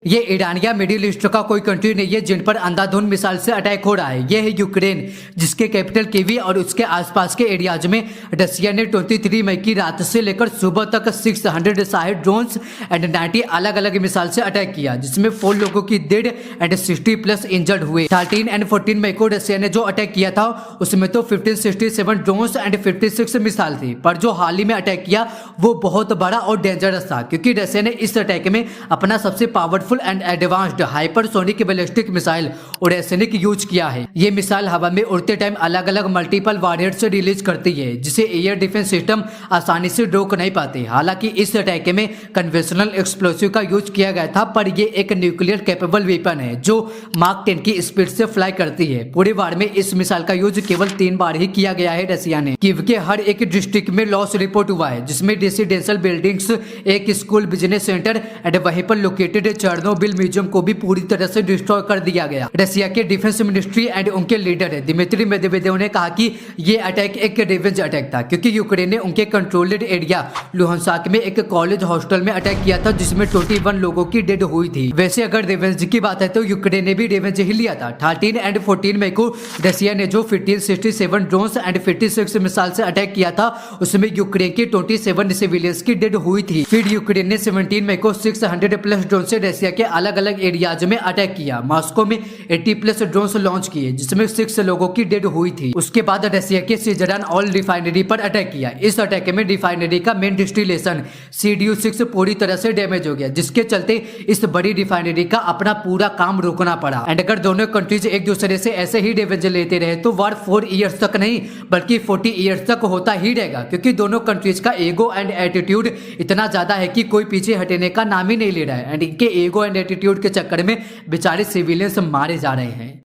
ये ईरान या middle east का कोई कंट्री नहीं है जिन पर अंधाधुंध मिसाइल से अटैक हो रहा है। ये है यूक्रेन, जिसके कैपिटल कीवी और उसके आसपास के एरियाज में रशिया ने 23 मई की रात से लेकर सुबह तक 660 ड्रोन्स एंड 90 अलग अलग मिसाइल से अटैक किया, जिसमें 4 लोगों की डेड एंड 60+ इंजर्ड हुए। 13 एंड 14 मई को रशिया ने जो अटैक किया था उसमें तो 1567 ड्रोन्स एंड 56 मिसाइल थी, पर जो हाल ही में अटैक किया वो बहुत बड़ा और डेंजरस था, क्योंकि रशिया ने इस अटैक में अपना सबसे powerful and advanced hypersonic ballistic missile Oreshnik use किया है। ये मिसाइल हवा में उड़ते टाइम अलग अलग मल्टीपल वॉरहेड से रिलीज करती है, जिसे एयर डिफेंस सिस्टम आसानी से रोक नहीं पाते। हालांकि इस अटैक में कन्वेंशनल एक्सप्लोसिव का यूज किया गया था, पर ये एक न्यूक्लियर कैपेबल वेपन है जो मार्क 10 की स्पीड से फ्लाई करती है। पूरे वार में इस मिसाइल का यूज केवल 3 बार ही किया गया है। रशिया ने कीव के हर एक डिस्ट्रिक्ट में लॉस रिपोर्ट हुआ है, जिसमें रेसिडेंशियल बिल्डिंग्स, एक स्कूल, बिजनेस सेंटर एंड वहीं पर लोकेटेड चर्नोबिल म्यूजियम को भी पूरी तरह से डिस्ट्रॉय कर दिया गया। रशिया के डिफेंस मिनिस्ट्री एंड उनके लीडर दिमित्री मेदवेदेव ने कहा कि ये अटैक एक रिवेंज अटैक था, क्योंकि यूक्रेन ने उनके कंट्रोल्ड एरिया लुहांस्क में एक कॉलेज हॉस्टल में अटैक किया था, जिसमें 21 लोगों की डेड हुई थी। वैसे अगर रिवेंज की बात है तो यूक्रेन ने भी रिवेंज ही लिया था। 13 एंड 14 मई को रशिया ने जो 1567 ड्रोन्स एंड 56 मिसाइल से अटैक किया था, उसमें यूक्रेन के 27 सिविलियंस की डेड हुई थी। फिर यूक्रेन ने 17 मई को 600+ ड्रोन से रशिया के अलग अलग एरियाज में अटैक किया। मॉस्को में 80+ ड्रोन्स लॉन्च किए, जिसमें 6 लोगों की डेड हुई थी। उसके बाद रशिया के सिजरान ऑयल रिफाइनरी पर अटैक किया। इस अटैक में रिफाइनरी का मेन डिस्टिलेशन CDU6 पूरी तरह से डैमेज हो गया, जिसके चलते इस बड़ी रिफाइनरी का अपना पूरा काम रोकना पड़ा। एंड अगर दोनों कंट्रीज एक दूसरे से ऐसे ही डैमेज लेते रहे तो वार 4 इयर्स तक नहीं बल्कि 40 इयर्स तक होता ही रहेगा, क्योंकि दोनों कंट्रीज का ईगो एंड एटीट्यूड इतना ज्यादा है कि कोई पीछे हटने का नाम ही नहीं ले रहा है। एंड इनके ईगो एंड एटीट्यूड के चक्कर में बेचारे सिविलियंस मारे जा रहे हैं।